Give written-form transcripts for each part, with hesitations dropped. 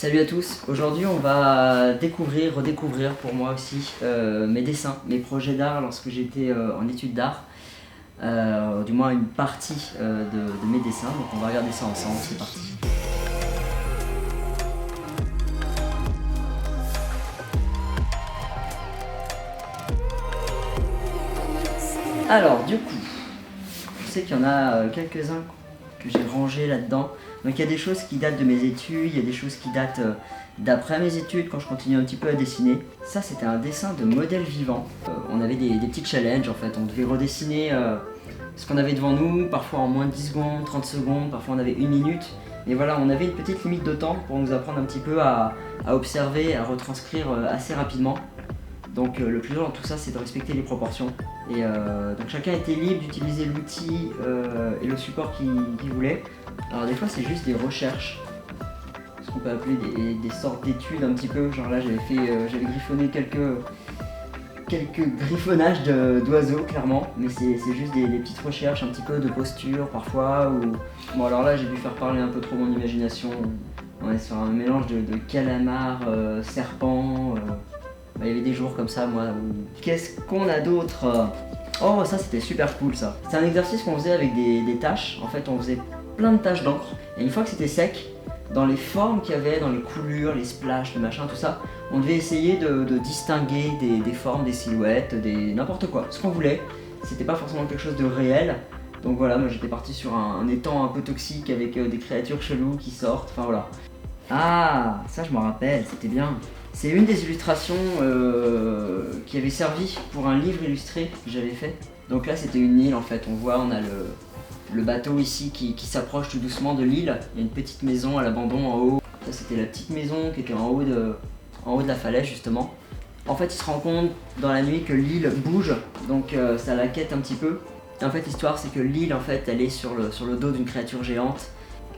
Salut à tous, aujourd'hui on va redécouvrir pour moi aussi mes dessins, mes projets d'art lorsque j'étais en études d'art, du moins une partie de mes dessins, donc on va regarder ça ensemble, c'est parti. Alors du coup, je sais qu'il y en a quelques-uns que j'ai rangés là-dedans. Donc il y a des choses qui datent de mes études, il y a des choses qui datent d'après mes études quand je continue un petit peu à dessiner. Ça c'était un dessin de modèle vivant. On avait des petits challenges en fait, on devait redessiner ce qu'on avait devant nous, parfois en moins de 10 secondes, 30 secondes, parfois on avait 1 minute. Et voilà, on avait une petite limite de temps pour nous apprendre un petit peu à observer, à retranscrire assez rapidement. Donc le plus dur dans tout ça, c'est de respecter les proportions. Et donc chacun était libre d'utiliser l'outil et le support qu'il voulait. Alors des fois c'est juste des recherches, ce qu'on peut appeler des sortes d'études un petit peu. Genre là j'avais griffonné quelques griffonnages d'oiseaux clairement, mais c'est juste des petites recherches un petit peu de posture parfois. Bon alors là j'ai dû faire parler un peu trop mon imagination. On est sur un mélange de calamar, serpent. Il y avait des jours comme ça moi où... Qu'est-ce qu'on a d'autre? Oh ça c'était super cool ça. C'est un exercice qu'on faisait avec des taches. En fait on faisait plein de taches d'encre. Et une fois que c'était sec, dans les formes qu'il y avait, dans les coulures, les splashes, le machin, tout ça, on devait essayer de distinguer des formes, des silhouettes, n'importe quoi. Ce qu'on voulait, c'était pas forcément quelque chose de réel. Donc voilà, moi j'étais parti sur un étang un peu toxique avec des créatures cheloues qui sortent, enfin voilà. Ah, ça je m'en rappelle, c'était bien. C'est une des illustrations qui avait servi pour un livre illustré que j'avais fait. Donc là c'était une île en fait, on voit, on a le bateau ici qui s'approche tout doucement de l'île. Il y a une petite maison à l'abandon en haut. Ça c'était la petite maison qui était en haut de la falaise justement. En fait il se rend compte dans la nuit que l'île bouge, donc ça l'inquiète un petit peu. Et en fait l'histoire c'est que l'île en fait elle est sur le dos d'une créature géante.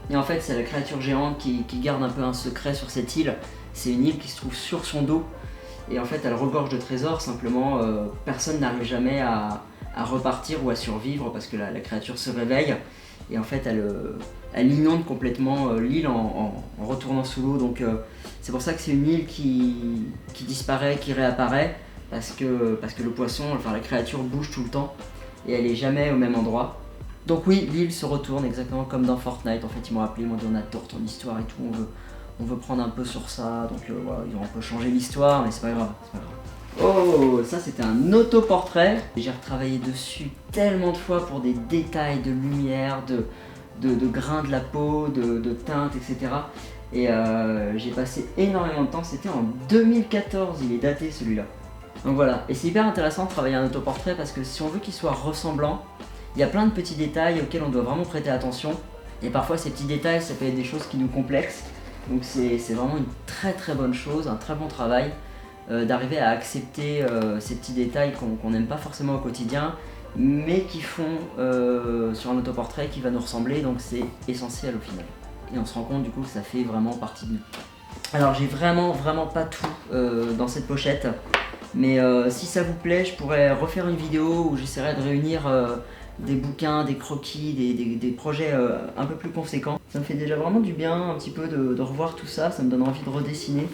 Et en fait c'est la créature géante qui garde un peu un secret sur cette île. C'est une île qui se trouve sur son dos. Et en fait elle regorge de trésors, simplement personne n'arrive jamais à repartir ou à survivre parce que la créature se réveille. Et en fait elle inonde complètement l'île en retournant sous l'eau. Donc c'est pour ça que c'est une île qui disparaît, qui réapparaît. Parce que le poisson, enfin la créature bouge tout le temps. Et elle est jamais au même endroit. Donc oui, l'île se retourne exactement comme dans Fortnite. En fait ils m'ont appelé, ils m'ont dit on adore ton histoire et tout, on veut prendre un peu sur ça. Donc voilà, ils ont un peu changé l'histoire, mais c'est pas grave, c'est pas grave. Oh, ça c'était un autoportrait. J'ai retravaillé dessus tellement de fois pour des détails de lumière, de grains de la peau, de teintes, etc. Et j'ai passé énormément de temps, c'était en 2014, il est daté celui-là. Donc voilà, et c'est hyper intéressant de travailler un autoportrait parce que si on veut qu'il soit ressemblant, il y a plein de petits détails auxquels on doit vraiment prêter attention. Et parfois ces petits détails, ça peut être des choses qui nous complexent. Donc c'est vraiment une très très bonne chose, un très bon travail d'arriver à accepter ces petits détails qu'on n'aime pas forcément au quotidien, mais qui font sur un autoportrait qui va nous ressembler, donc c'est essentiel au final. Et on se rend compte du coup que ça fait vraiment partie de nous. Alors j'ai vraiment pas tout dans cette pochette, mais si ça vous plaît, je pourrais refaire une vidéo où j'essaierai de réunir des bouquins, des croquis, des projets un peu plus conséquents. Ça me fait déjà vraiment du bien un petit peu de revoir tout ça, ça me donne envie de redessiner.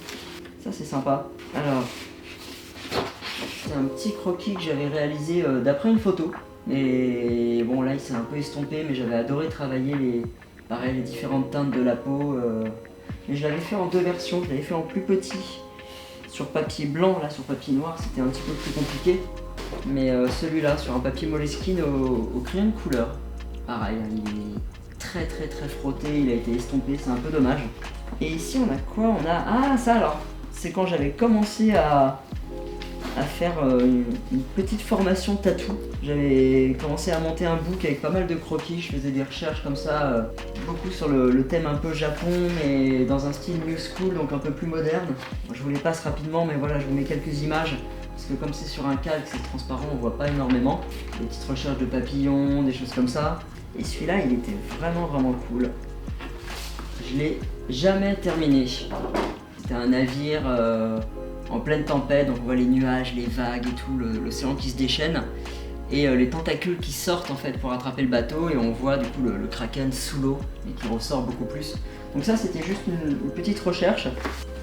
Ça c'est sympa. Alors, c'est un petit croquis que j'avais réalisé d'après une photo. Et bon là il s'est un peu estompé, mais j'avais adoré travailler les différentes teintes de la peau. Mais je l'avais fait en deux versions, je l'avais fait en plus petit sur papier blanc, là sur papier noir c'était un petit peu plus compliqué. Mais celui-là sur un papier Moleskine au crayon de couleur. Pareil, il est très frotté, il a été estompé, c'est un peu dommage. Et ici on a quoi? On a... Ah ça alors, c'est quand j'avais commencé à faire une petite formation tatou. J'avais commencé à monter un book avec pas mal de croquis, je faisais des recherches comme ça, beaucoup sur le thème un peu Japon, mais dans un style new school, donc un peu plus moderne. Je vous les passe rapidement, mais voilà, je vous mets quelques images, parce que comme c'est sur un calque, c'est transparent, on voit pas énormément. Des petites recherches de papillons, des choses comme ça. Et celui-là, il était vraiment cool. Je l'ai jamais terminé. C'était un navire en pleine tempête, donc on voit les nuages, les vagues et tout, l'océan qui se déchaîne. Et les tentacules qui sortent en fait pour attraper le bateau, et on voit du coup le kraken sous l'eau et qui ressort beaucoup plus. Donc ça c'était juste une petite recherche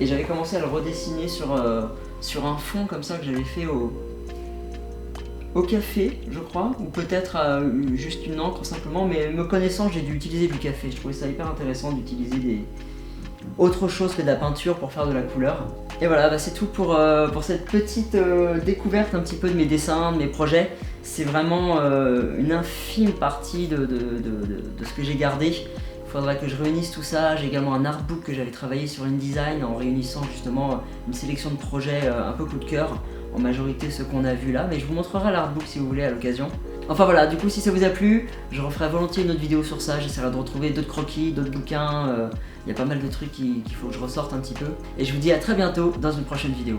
et j'avais commencé à le redessiner sur un fond comme ça que j'avais fait au café, je crois, ou peut-être juste une encre simplement, mais me connaissant, j'ai dû utiliser du café. Je trouvais ça hyper intéressant d'utiliser autre chose que de la peinture pour faire de la couleur. Et voilà, bah c'est tout pour cette petite découverte un petit peu de mes dessins, de mes projets. C'est vraiment une infime partie de ce que j'ai gardé. Il faudra que je réunisse tout ça. J'ai également un artbook que j'avais travaillé sur InDesign en réunissant justement une sélection de projets un peu coup de cœur. En majorité ceux qu'on a vus là, mais je vous montrerai l'artbook si vous voulez à l'occasion. Enfin voilà, du coup si ça vous a plu, je referai volontiers une autre vidéo sur ça, j'essaierai de retrouver d'autres croquis, d'autres bouquins, il y a pas mal de trucs qu'il faut que je ressorte un petit peu. Et je vous dis à très bientôt dans une prochaine vidéo.